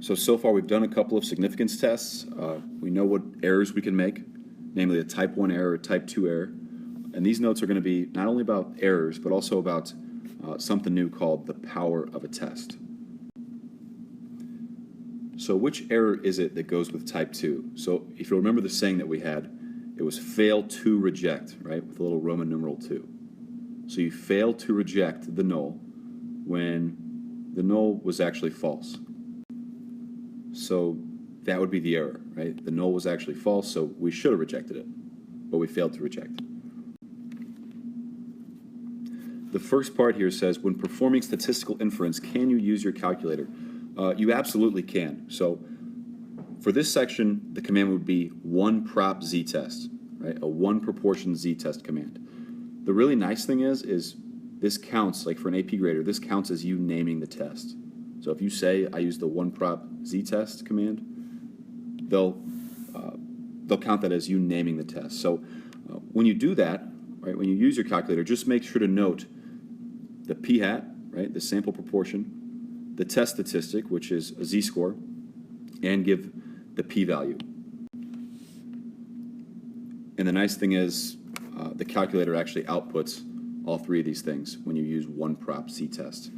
So far we've done a couple of significance tests. We know what errors we can make, namely a type 1 error, a type 2 error. And these notes are going to be not only about errors, but also about something new called the power of a test. So which error is it that goes with type 2? So if you remember the saying that we had, it was fail to reject, right, with a little Roman numeral 2. So you fail to reject the null when the null was actually false. So that would be the error, right? The null was actually false, so we should have rejected it, but we failed to reject. The first part here says, when performing statistical inference, can you use your calculator? You absolutely can. So for this section, the command would be one prop z-test, right? A one proportion z-test command. The really nice thing is this counts, like for an AP grader, this counts as you naming the test. So if you say, I use the one prop z-test command, they'll count that as you naming the test. So when you do that, right, when you use your calculator, just make sure to note the p-hat, right, the sample proportion, the test statistic, which is a z-score, and give the p-value. And the nice thing is the calculator actually outputs all three of these things when you use one prop z-test.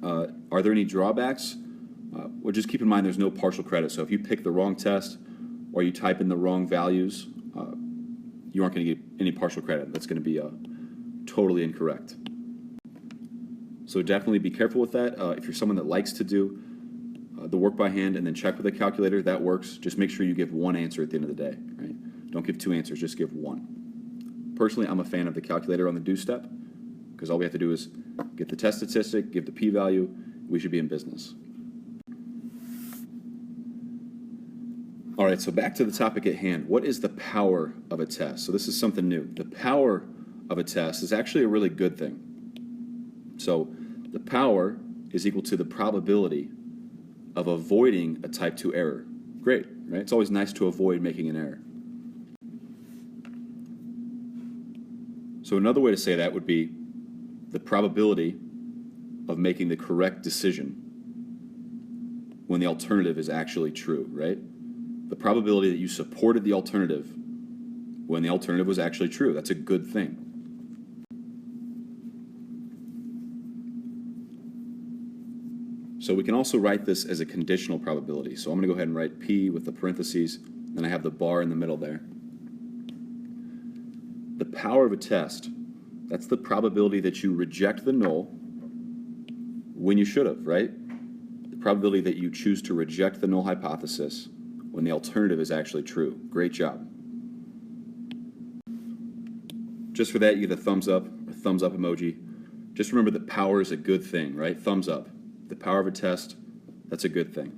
Are there any drawbacks? Well, just keep in mind there's no partial credit. So if you pick the wrong test or you type in the wrong values, you aren't going to get any partial credit. That's going to be totally incorrect. So definitely be careful with that. If you're someone that likes to do the work by hand and then check with a calculator, that works. Just make sure you give one answer at the end of the day, right? Don't give two answers, just give one. Personally, I'm a fan of the calculator on the do step because all we have to do is get the test statistic, give the p-value, we should be in business. All right, so back to the topic at hand. What is the power of a test? So this is something new. The power of a test is actually a really good thing. So the power is equal to the probability of avoiding a type 2 error. Great, right? It's always nice to avoid making an error. So another way to say that would be the probability of making the correct decision when the alternative is actually true, right? The probability that you supported the alternative when the alternative was actually true. That's a good thing. So we can also write this as a conditional probability. So I'm going to go ahead and write P with the parentheses, and I have the bar in the middle there. The power of a test, that's the probability that you reject the null when you should have, right? The probability that you choose to reject the null hypothesis when the alternative is actually true. Great job. Just for that, you get a thumbs up emoji. Just remember that power is a good thing, right? Thumbs up. The power of a test, that's a good thing.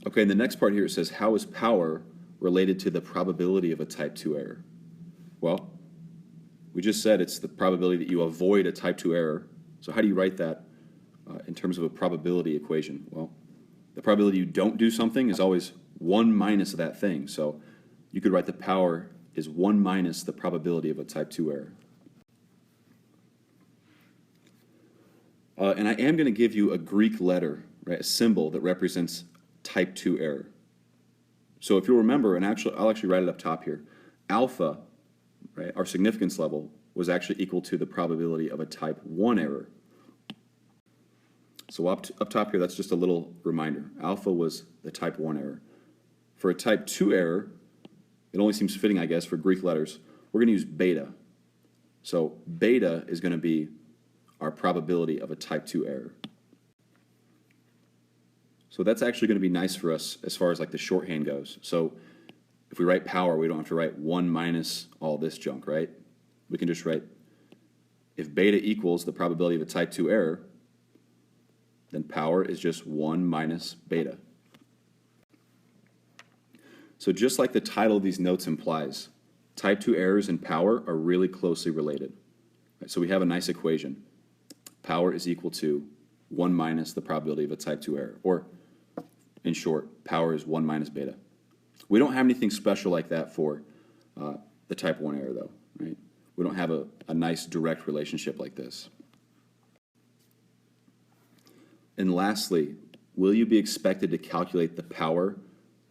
Okay, and the next part here it says, how is power related to the probability of a type 2 error? Well, we just said it's the probability that you avoid a type 2 error. So how do you write that in terms of a probability equation? Well, the probability you don't do something is always 1 minus that thing. So you could write the power is 1 minus the probability of a type 2 error. And I am going to give you a Greek letter, right, a symbol that represents type 2 error. So if you'll remember, and I'll actually write it up top here, alpha, right, our significance level, was actually equal to the probability of a type 1 error. So up top here, that's just a little reminder. Alpha was the type 1 error. For a type 2 error, it only seems fitting, I guess, for Greek letters, we're going to use beta. So beta is going to be our probability of a type 2 error. So that's actually going to be nice for us as far as like the shorthand goes. So if we write power, we don't have to write 1 minus all this junk, right? We can just write, if beta equals the probability of a type 2 error, then power is just 1 minus beta. So just like the title of these notes implies, type 2 errors and power are really closely related. Right? So we have a nice equation. Power is equal to 1 minus the probability of a type 2 error. Or, in short, power is 1 minus beta. We don't have anything special like that for the type 1 error, though. Right? We don't have a nice direct relationship like this. And lastly, will you be expected to calculate the power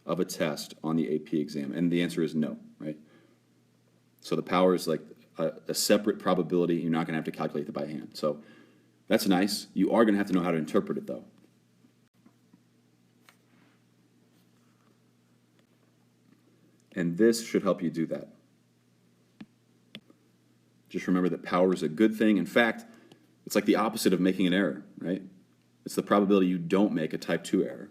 of a test on the AP exam? And the answer is no, right? So the power is like a separate probability. You're not going to have to calculate it by hand. So that's nice. You are going to have to know how to interpret it, though. And this should help you do that. Just remember that power is a good thing. In fact, it's like the opposite of making an error, right? It's the probability you don't make a type 2 error.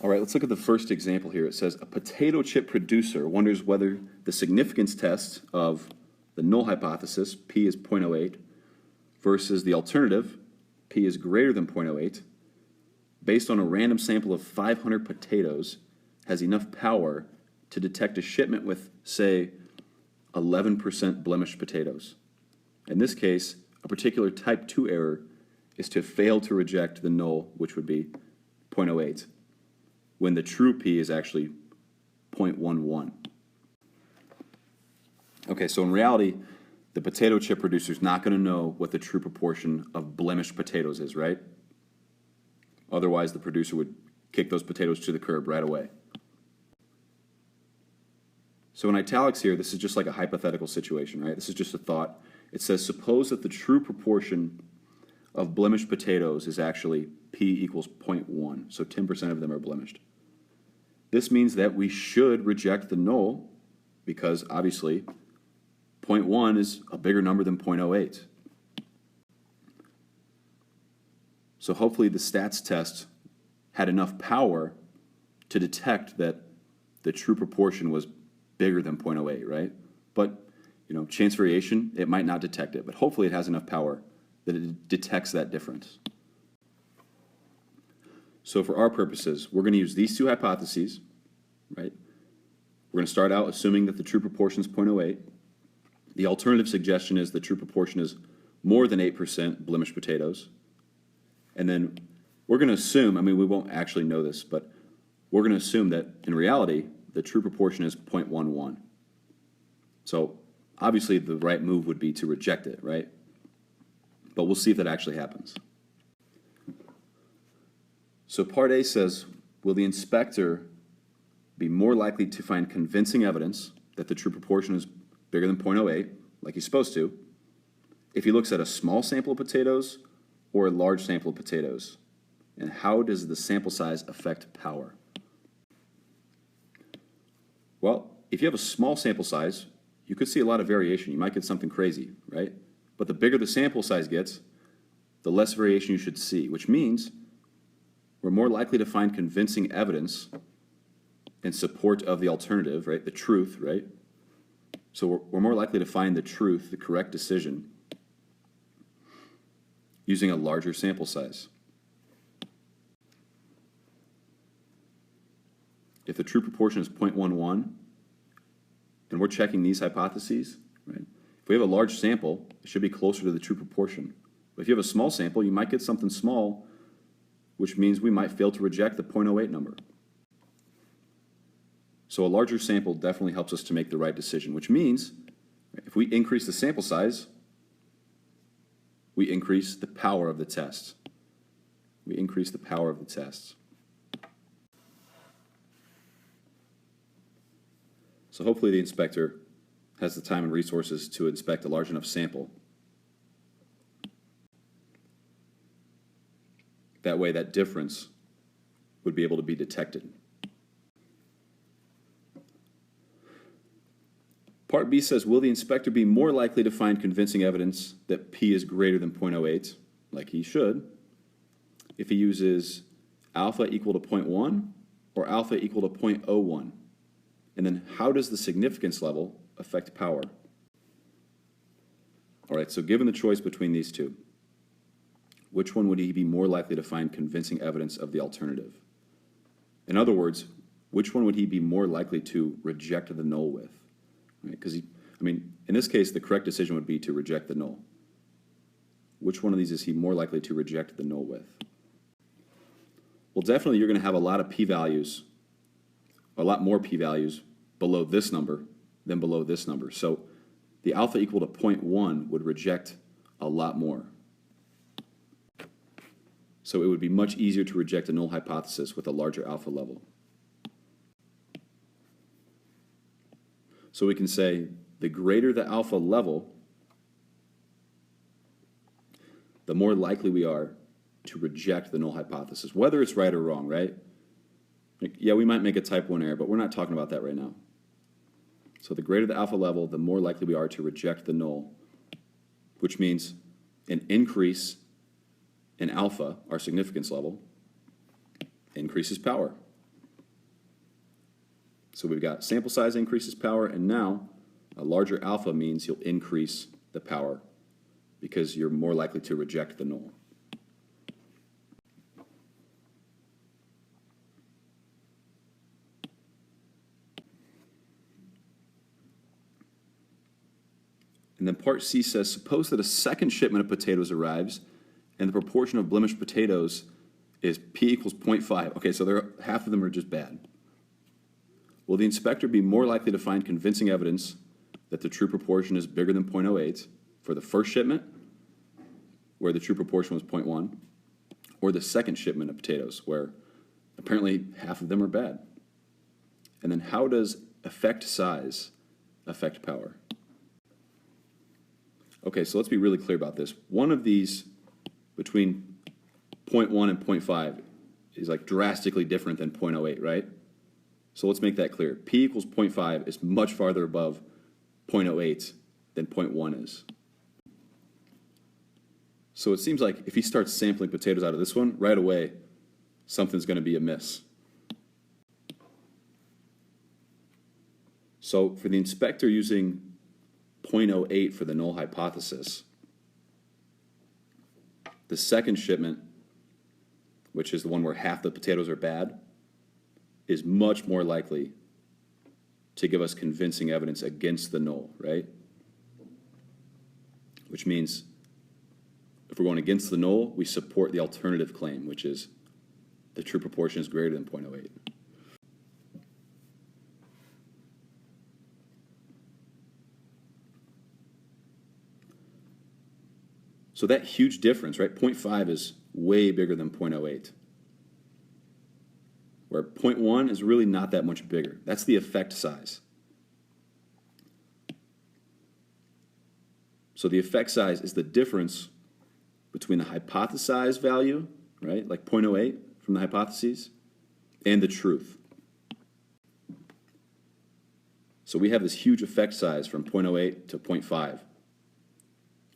All right, let's look at the first example here. It says a potato chip producer wonders whether the significance test of the null hypothesis, p is 0.08, versus the alternative, p is greater than 0.08, based on a random sample of 500 potatoes, has enough power to detect a shipment with, say, 11% blemished potatoes. In this case, a particular type 2 error is to fail to reject the null, which would be 0.08, when the true p is actually 0.11. Okay, so in reality, the potato chip producer is not going to know what the true proportion of blemished potatoes is, right? Otherwise, the producer would kick those potatoes to the curb right away. So in italics here, this is just like a hypothetical situation, right? This is just a thought. It says, suppose that the true proportion of blemished potatoes is actually p equals 0.1, so 10% of them are blemished. This means that we should reject the null because, obviously, 0.1 is a bigger number than 0.08. So hopefully the stats test had enough power to detect that the true proportion was bigger than 0.08, right? But, chance variation, it might not detect it, but hopefully it has enough power that it detects that difference. So for our purposes, we're going to use these two hypotheses, right? We're going to start out assuming that the true proportion is 0.08. The alternative suggestion is the true proportion is more than 8% blemished potatoes. And then we're going to assume, we won't actually know this, but we're going to assume that in reality, the true proportion is 0.11. So obviously the right move would be to reject it, right? But we'll see if that actually happens. So part A says, will the inspector be more likely to find convincing evidence that the true proportion is bigger than 0.08, like he's supposed to, if he looks at a small sample of potatoes or a large sample of potatoes? And how does the sample size affect power? Well, if you have a small sample size, you could see a lot of variation. You might get something crazy, right? But the bigger the sample size gets, the less variation you should see, which means we're more likely to find convincing evidence in support of the alternative, right? The truth, right? So we're more likely to find the truth, the correct decision, using a larger sample size. If the true proportion is 0.11, and we're checking these hypotheses, right? If we have a large sample, it should be closer to the true proportion. But if you have a small sample, you might get something small, which means we might fail to reject the 0.08 number. So a larger sample definitely helps us to make the right decision, which means if we increase the sample size, we increase the power of the test. We increase the power of the test. So hopefully the inspector has the time and resources to inspect a large enough sample. That way that difference would be able to be detected. Part B says, will the inspector be more likely to find convincing evidence that P is greater than 0.08, like he should, if he uses alpha equal to 0.1 or alpha equal to 0.01? And then how does the significance level affect power? All right, so given the choice between these two, which one would he be more likely to find convincing evidence of the alternative? In other words, which one would he be more likely to reject the null with? Right? Because in this case, the correct decision would be to reject the null. Which one of these is he more likely to reject the null with? Well, definitely you're going to have a lot of p-values, a lot more p-values below this number than below this number. So the alpha equal to 0.1 would reject a lot more. So it would be much easier to reject a null hypothesis with a larger alpha level. So we can say the greater the alpha level, the more likely we are to reject the null hypothesis, whether it's right or wrong, right? Like, yeah, we might make a type 1 error, but we're not talking about that right now. So the greater the alpha level, the more likely we are to reject the null, which means an increase in alpha, our significance level, increases power. So we've got sample size increases power, and now a larger alpha means you'll increase the power because you're more likely to reject the null. And then part C says, suppose that a second shipment of potatoes arrives and the proportion of blemished potatoes is P equals 0.5. Okay, so half of them are just bad. Will the inspector be more likely to find convincing evidence that the true proportion is bigger than 0.08 for the first shipment, where the true proportion was 0.1, or the second shipment of potatoes, where apparently half of them are bad? And then how does effect size affect power? Okay, so let's be really clear about this. One of these between 0.1 and 0.5 is like drastically different than 0.08, right? So let's make that clear. P equals 0.5 is much farther above 0.08 than 0.1 is. So it seems like if he starts sampling potatoes out of this one, right away, something's going to be amiss. So for the inspector using 0.08 for the null hypothesis, the second shipment, which is the one where half the potatoes are bad, is much more likely to give us convincing evidence against the null, right? Which means if we're going against the null, we support the alternative claim, which is the true proportion is greater than 0.08. So that huge difference, right? 0.5 is way bigger than 0.08. Where 0.1 is really not that much bigger. That's the effect size. So the effect size is the difference between the hypothesized value, right, like 0.08 from the hypotheses, and the truth. So we have this huge effect size from 0.08 to 0.5.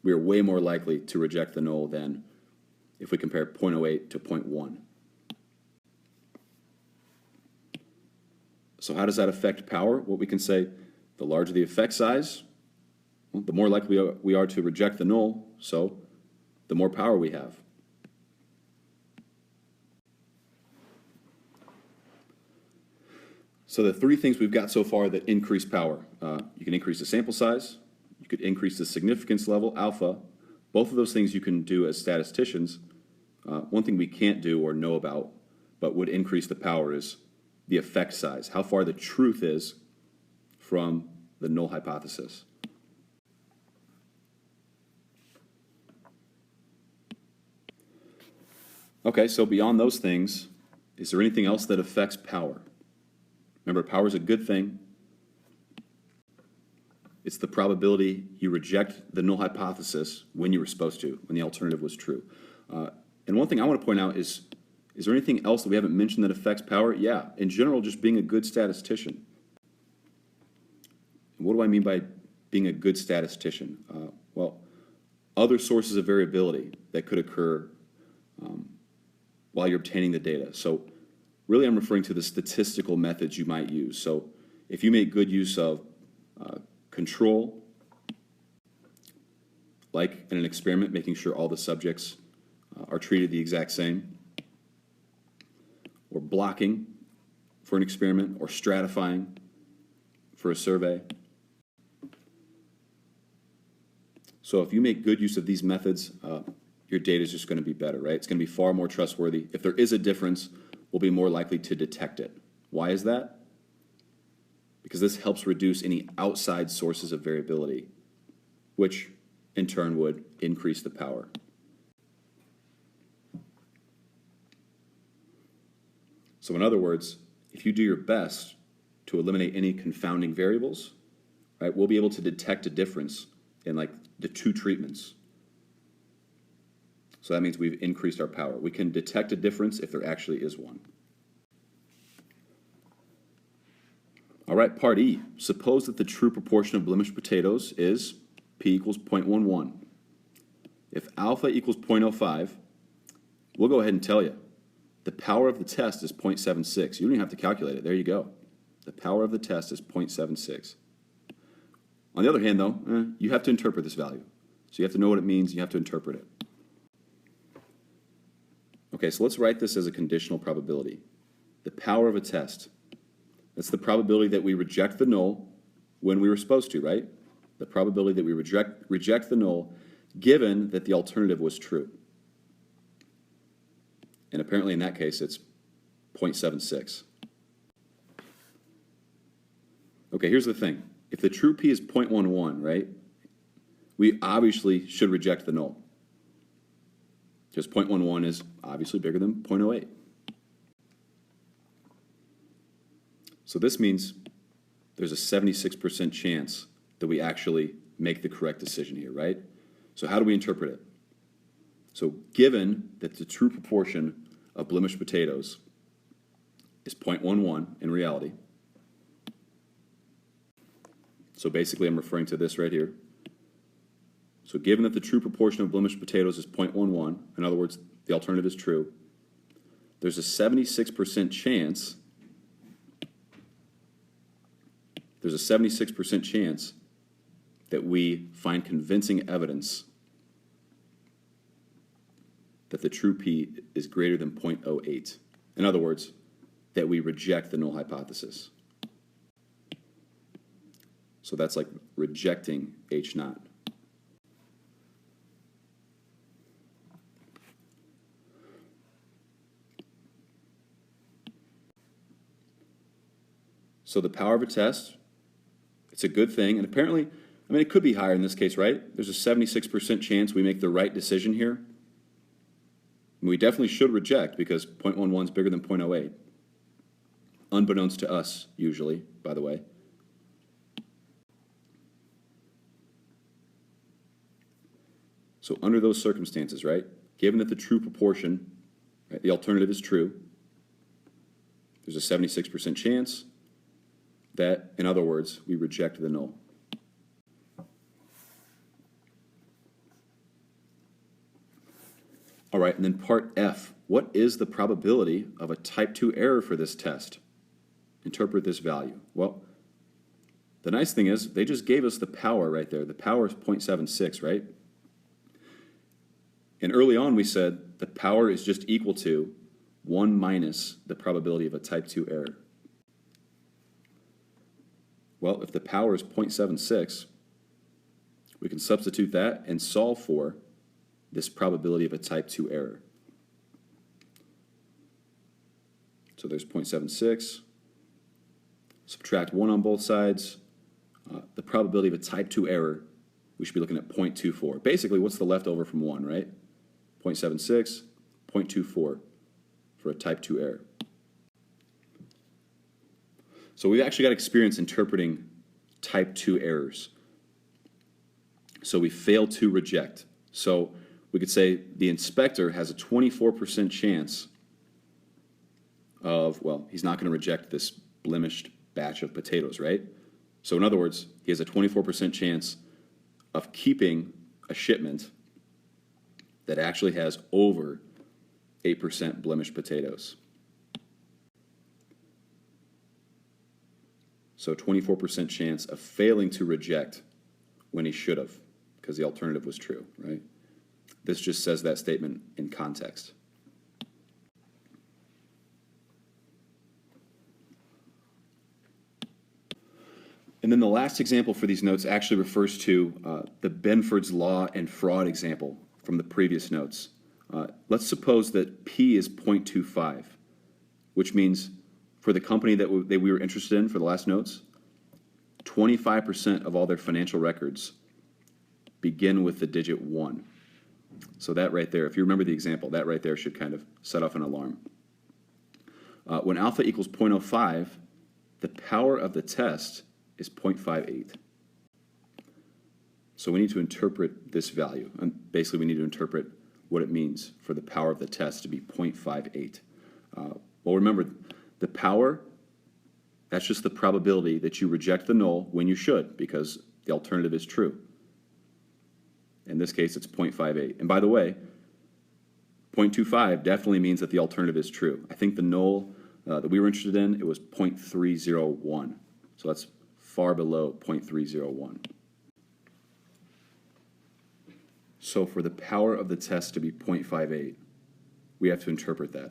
We are way more likely to reject the null than if we compare 0.08 to 0.1. So how does that affect power? Well, we can say the larger the effect size, well, the more likely we are to reject the null, so the more power we have. So the three things we've got so far that increase power. You can increase the sample size, you could increase the significance level, alpha. Both of those things you can do as statisticians. One thing we can't do or know about, but would increase the power, is the effect size, how far the truth is from the null hypothesis. Okay, so beyond those things, is there anything else that affects power? Remember, power is a good thing. It's the probability you reject the null hypothesis when you were supposed to, when the alternative was true. And one thing I want to point out is there anything else that we haven't mentioned that affects power? Yeah, in general, just being a good statistician. And what do I mean by being a good statistician? Well, other sources of variability that could occur while you're obtaining the data. So really I'm referring to the statistical methods you might use. So if you make good use of control, like in an experiment, making sure all the subjects are treated the exact same, or blocking for an experiment, or stratifying for a survey. So if you make good use of these methods, your data is just going to be better, right? It's going to be far more trustworthy. If there is a difference, we'll be more likely to detect it. Why is that? Because this helps reduce any outside sources of variability, which in turn would increase the power. So in other words, if you do your best to eliminate any confounding variables, right, we'll be able to detect a difference in like the two treatments. So that means we've increased our power. We can detect a difference if there actually is one. All right, part E. Suppose that the true proportion of blemished potatoes is P equals 0.11. If alpha equals 0.05, we'll go ahead and tell you. The power of the test is 0.76. You don't even have to calculate it. There you go. The power of the test is 0.76. On the other hand, though, you have to interpret this value. So you have to know what it means. You have to interpret it. Okay, so let's write this as a conditional probability. The power of a test. That's the probability that we reject the null when we were supposed to, right? The probability that we reject the null given that the alternative was true. And apparently in that case, it's 0.76. Okay, here's the thing. If the true P is 0.11, right, we obviously should reject the null. Because 0.11 is obviously bigger than 0.08. So this means there's a 76% chance that we actually make the correct decision here, right? So how do we interpret it? So given that the true proportion of blemished potatoes is 0.11 in reality, so basically I'm referring to this right here. So given that the true proportion of blemished potatoes is 0.11, in other words, the alternative is true, there's a 76% chance that we find convincing evidence that the true P is greater than 0.08. In other words, that we reject the null hypothesis. So that's like rejecting H naught. So the power of a test, it's a good thing, and apparently, I mean, it could be higher in this case, right? There's a 76% chance we make the right decision here. And we definitely should reject because 0.11 is bigger than 0.08. Unbeknownst to us, usually, by the way. So under those circumstances, right, given that the true proportion, right, the alternative is true, there's a 76% chance that, in other words, we reject the null. All right, and then part F. What is the probability of a type 2 error for this test? Interpret this value. Well, the nice thing is they just gave us the power right there. The power is 0.76, right? And early on we said the power is just equal to 1 minus the probability of a type 2 error. Well, if the power is 0.76, we can substitute that and solve for this probability of a type 2 error. So there's 0.76. Subtract 1 on both sides. The probability of a type 2 error, we should be looking at 0.24. Basically, what's the leftover from 1, right? 0.76, 0.24 for a type 2 error. So we've actually got experience interpreting type 2 errors. So we fail to reject. So we could say the inspector has a 24% chance of, well, he's not going to reject this blemished batch of potatoes, right? So in other words, he has a 24% chance of keeping a shipment that actually has over 8% blemished potatoes. So 24% chance of failing to reject when he should have, because the alternative was true, right? This just says that statement in context. And then the last example for these notes actually refers to the Benford's law and fraud example from the previous notes. Let's suppose that P is 0.25, which means for the company that we were interested in for the last notes, 25% of all their financial records begin with the digit 1. So that right there, if you remember the example, that right there should kind of set off an alarm. When alpha equals 0.05, the power of the test is 0.58. So we need to interpret this value. And basically, we need to interpret what it means for the power of the test to be 0.58. Well, remember, the power, that's just the probability that you reject the null when you should, because the alternative is true. In this case, it's 0.58. And by the way, 0.25 definitely means that the alternative is true. I think the null that we were interested in, it was 0.301. So that's far below 0.301. So for the power of the test to be 0.58, we have to interpret that.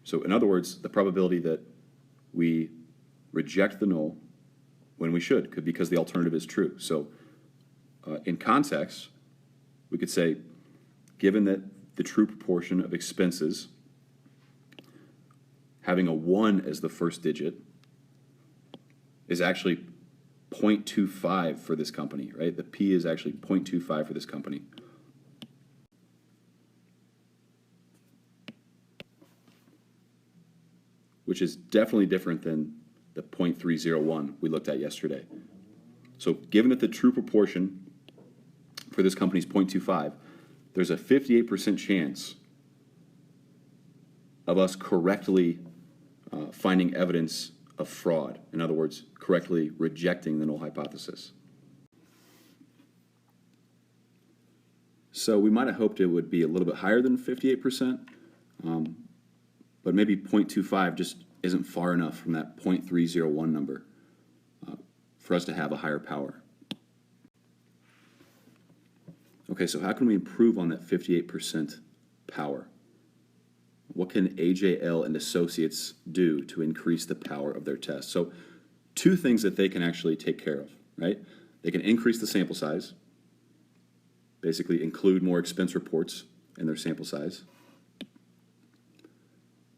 So in other words, the probability that we reject the null when we should, because the alternative is true. So in context, we could say, given that the true proportion of expenses having a 1 as the first digit is actually 0.25 for this company, right? The P is actually 0.25 for this company. Which is definitely different than the 0.301 we looked at yesterday. So given that the true proportion for this company is 0.25, there's a 58% chance of us correctly finding evidence of fraud. In other words, correctly rejecting the null hypothesis. So we might have hoped it would be a little bit higher than 58%, but maybe 0.25 just isn't far enough from that 0.301 number for us to have a higher power. Okay, so how can we improve on that 58% power? What can AJL and associates do to increase the power of their test? So two things that they can actually take care of, right? They can increase the sample size, basically include more expense reports in their sample size,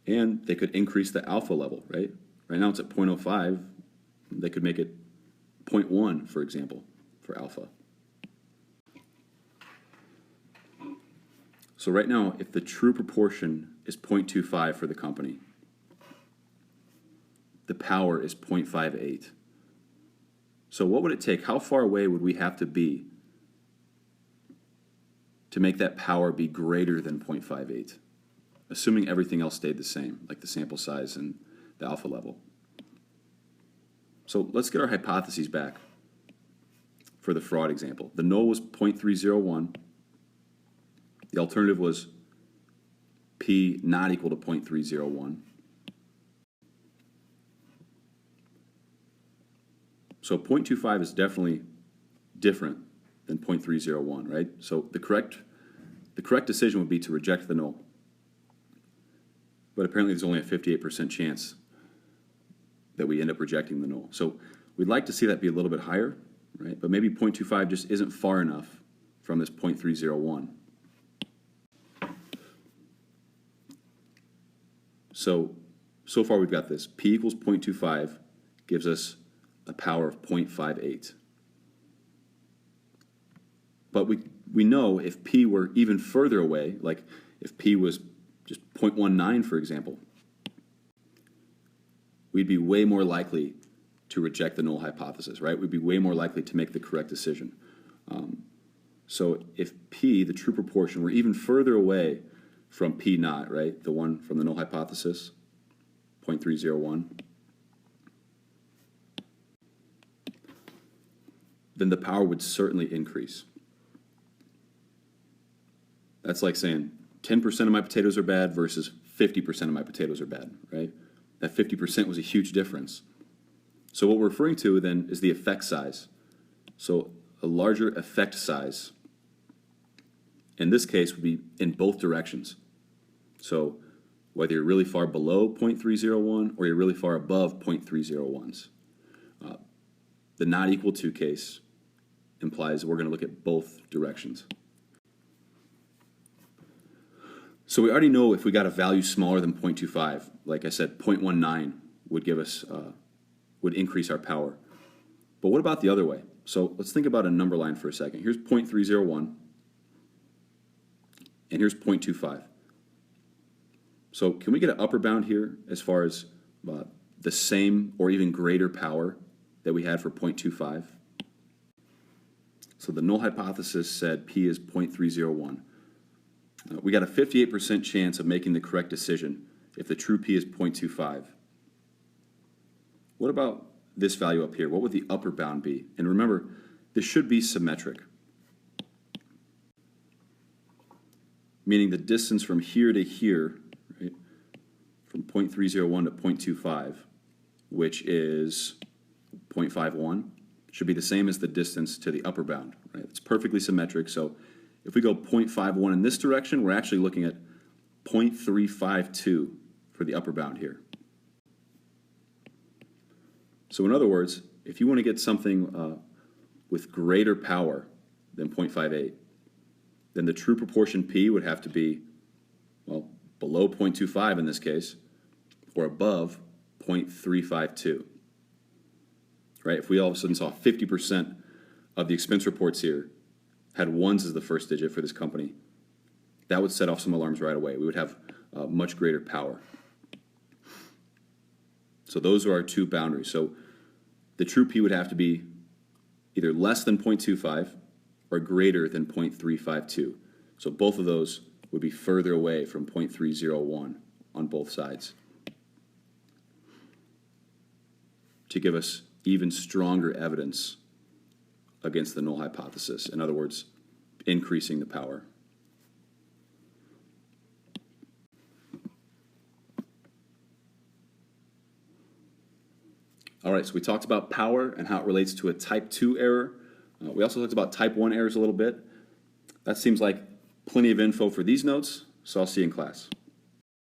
and they could increase the alpha level, right? Right now it's at 0.05. They could make it 0.1, for example, for alpha. So right now, if the true proportion is 0.25 for the company, the power is 0.58. So what would it take? How far away would we have to be to make that power be greater than 0.58, assuming everything else stayed the same, like the sample size and the alpha level? So let's get our hypotheses back for the fraud example. The null was 0.301. The alternative was P not equal to 0.301. So 0.25 is definitely different than 0.301, right? So the correct decision would be to reject the null. But apparently there's only a 58% chance that we end up rejecting the null. So we'd like to see that be a little bit higher, right? But maybe 0.25 just isn't far enough from this 0.301. So far we've got this. P equals 0.25 gives us a power of 0.58. But we know if P were even further away, like if P was just 0.19, for example, we'd be way more likely to reject the null hypothesis, right? We'd be way more likely to make the correct decision. So if P, the true proportion, were even further away from P naught, right, the one from the null hypothesis, 0.301, then the power would certainly increase. That's like saying 10% of my potatoes are bad versus 50% of my potatoes are bad, right? That 50% was a huge difference. So what we're referring to then is the effect size. So a larger effect size, in this case, would be in both directions. So whether you're really far below 0.301 or you're really far above 0.301s. The not equal to case implies we're going to look at both directions. So we already know if we got a value smaller than 0.25, like I said, 0.19 would give us, would increase our power. But what about the other way? So let's think about a number line for a second. Here's 0.301, and here's 0.25. So can we get an upper bound here as far as the same or even greater power that we had for 0.25? So the null hypothesis said P is 0.301. We got a 58% chance of making the correct decision if the true P is 0.25. What about this value up here? What would the upper bound be? And remember, this should be symmetric, meaning the distance from here to here, right, from 0.301 to 0.25, which is 0.51, should be the same as the distance to the upper bound. Right? It's perfectly symmetric. So if we go 0.51 in this direction, we're actually looking at 0.352 for the upper bound here. So in other words, if you want to get something with greater power than 0.58, then the true proportion P would have to be, well, below 0.25 in this case, or above 0.352. Right? If we all of a sudden saw 50% of the expense reports here had ones as the first digit for this company, that would set off some alarms right away. We would have much greater power. So those are our two boundaries. So the true P would have to be either less than 0.25 or greater than 0.352. So both of those would be further away from 0.301 on both sides to give us even stronger evidence against the null hypothesis. In other words, increasing the power. All right, so we talked about power and how it relates to a type 2 error. We also talked about type 1 errors a little bit. That seems like plenty of info for these notes, so I'll see you in class.